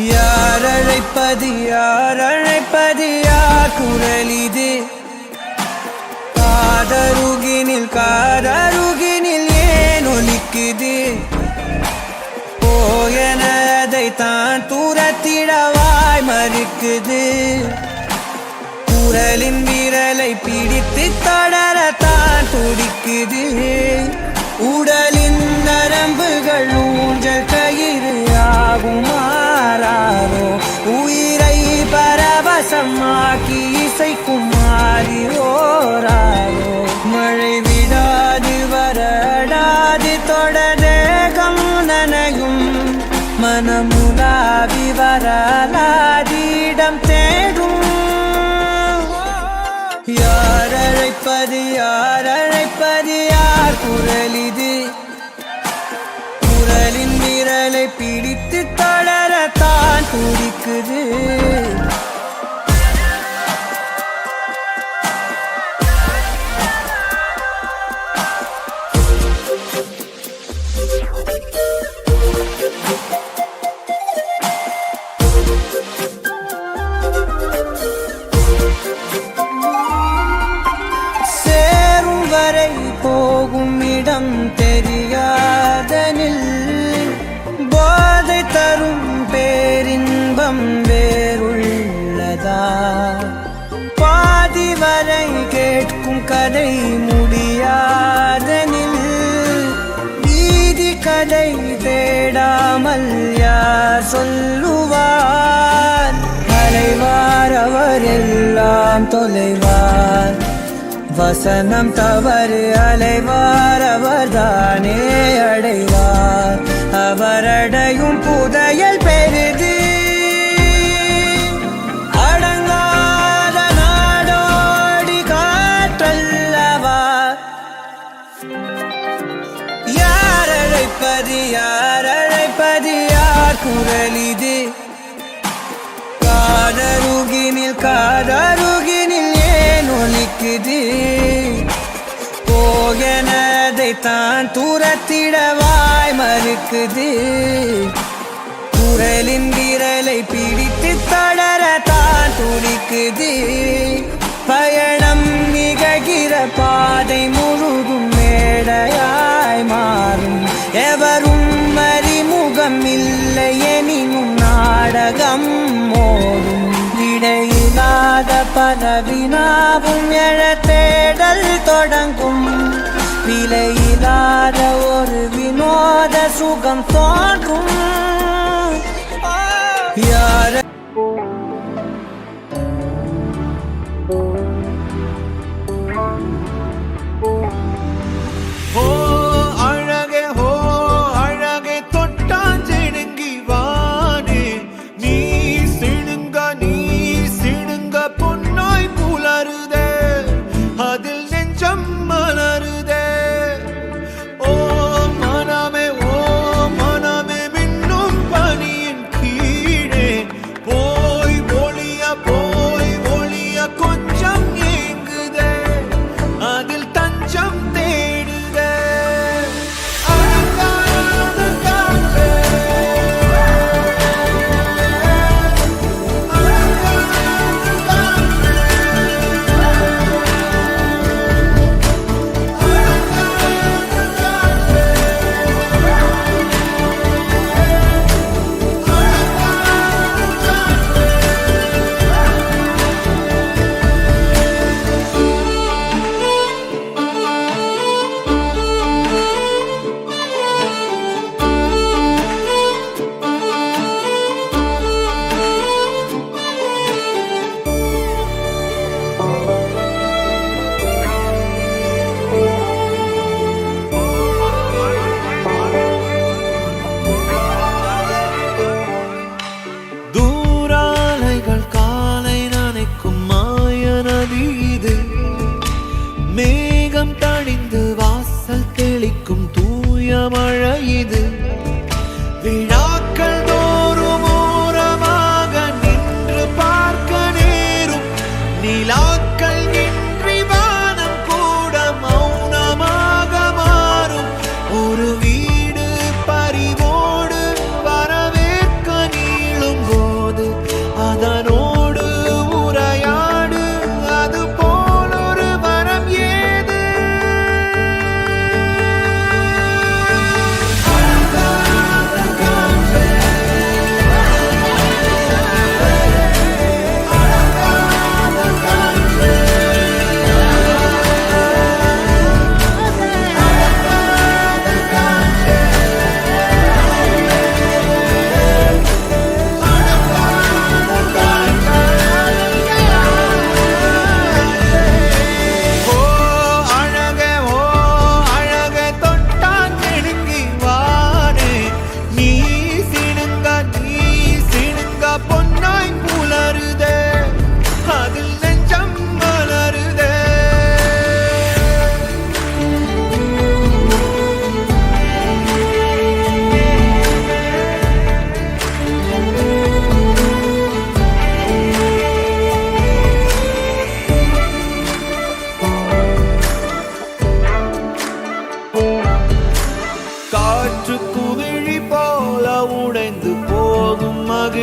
யார் அழைப்பது யார் அழைப்பது யார் குரல் இது காதருகினில் ஏன் ஒலிக்குது போயனதை தான் தூரத்திடவாய் மறுக்குது குரலின் விரலை பிடித்து தொடரத்தான் துடிக்குது உடலின் நரம்புகள் ஊஞ்சல் கயிறு ஆகும் மாறாரோ உயிரை பரவசமாக்கி இசைக்கும் மாறி ஓராரோ மழை விடாது வரடாது தொடரேகம் நனையும் மனமுலாவி வரலாதிடம் தேடும் யார் அழைப்பது யார் அழைப்பது யார் குரல் இது குரலின் விரலை பிடித்து தொடரத்தான் துடிக்குது போகும் இடம் தெரியாதனில் போதை தரும் பேரின்பம் வேறுள்ளதா பாதி வரை கேட்கும் கதை முடியாதனில் வீதி கதை தேடாமல் யார் சொல்லுவார் அலைவார் அவர் எல்லாம் தொலைவார் வசனம் தவறு அலைவார் அவர்தானே அடைவார் அவரடையும் புதையல் பெரிது அடங்காத நாடோடி காற்றல்லவா யார் அழைப்பது யார் அழைப்பது யார் குரல் இது காதருகினில் ஏன் ஒலிக்குது போகனதை தான் தூரத்திடவாய் மறுக்குது குரலின் விரலை பிடித்து தொடரத்தான் துடிக்குது பயணம் நிகழ்கிற பாதை முழுதும் மேடையாய் மாறும் எவரும் அறிமுகம் இல்லை எனினும் நாடகம் மோதும் இடையில்லாத பல வினாவும் எழ தேடல் தொடங்கும் விலையில்லாத ஒரு வினோத சுகம் தோன்றும் யார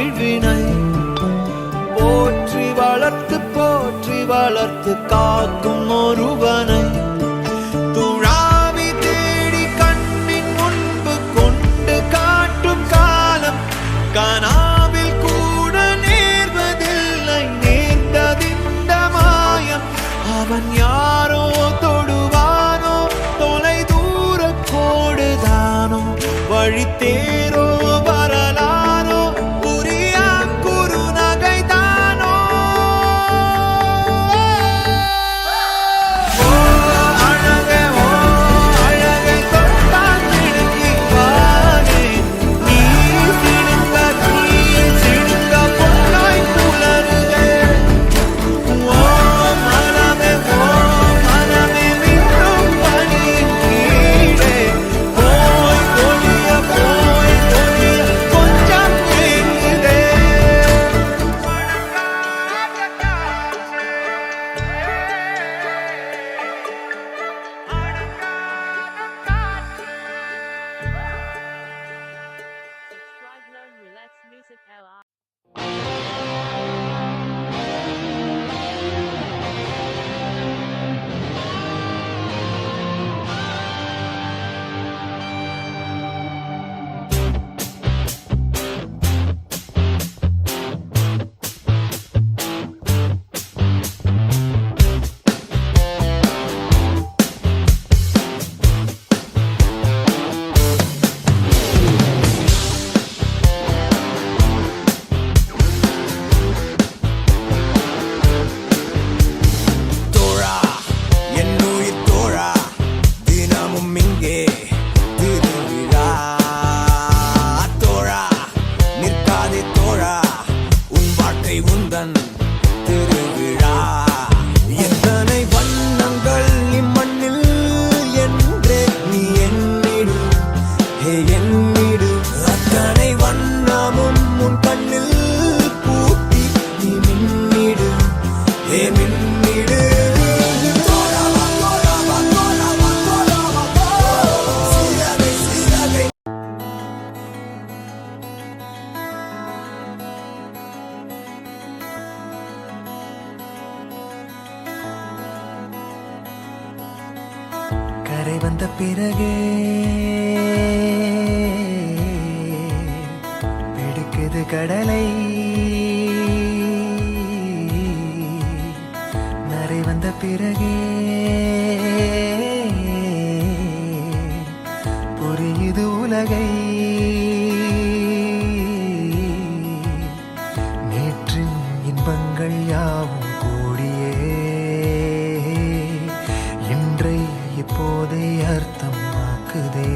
வாழ்வினை போற்றி வளர்த்து காக்கும் ஒருவனை துழாவி தேடி கண்ணின் முன்பு கொண்டு காட்டும் காலம் கனாவில் கூட நேர்வதில்லை நேர்ந்ததிந்த மாயம் அவன் யாரோ தொடுவானோ தொலை தூர கோடுதானோ வழி தேரோ வரலானோ புரியா குறு நகைதானோ அழகை தொட்டான் சிடுங்கி வானே நீ சிடுங்க பொன்னாய் புலருதே மனமே மீண்டும் பனியின் கீழே போய் பொழிய கொஞ்சம் ஏங்குதே Subscribe Lone Roulette's Music LR. தோழா என்னுயிர் தோழா தினமும் இங்கே திருவிழா தோழா நிற்காதே தோழா உன் வாழ்க்கை உந்தன் திருவிழா எத்தனை வண்ணங்கள் இம்மண்ணில் என்றே நீ எண்ணிடு எண்ணிடு அத்தனை வண்ணமும் உன் கண்ணில் பூட்டி நீ மின்னிடு மின்னிடு கரை வந்த பிறகே பிடிக்குது கடலை நரை வந்த பிறகே புரியுது உலகை நேற்றின் இன்பங்கள் யாவும் கூடியே இன்றை இப்போதை அர்த்தமாக்குதே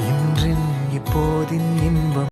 இன்றின் இப்போதின் இன்பம்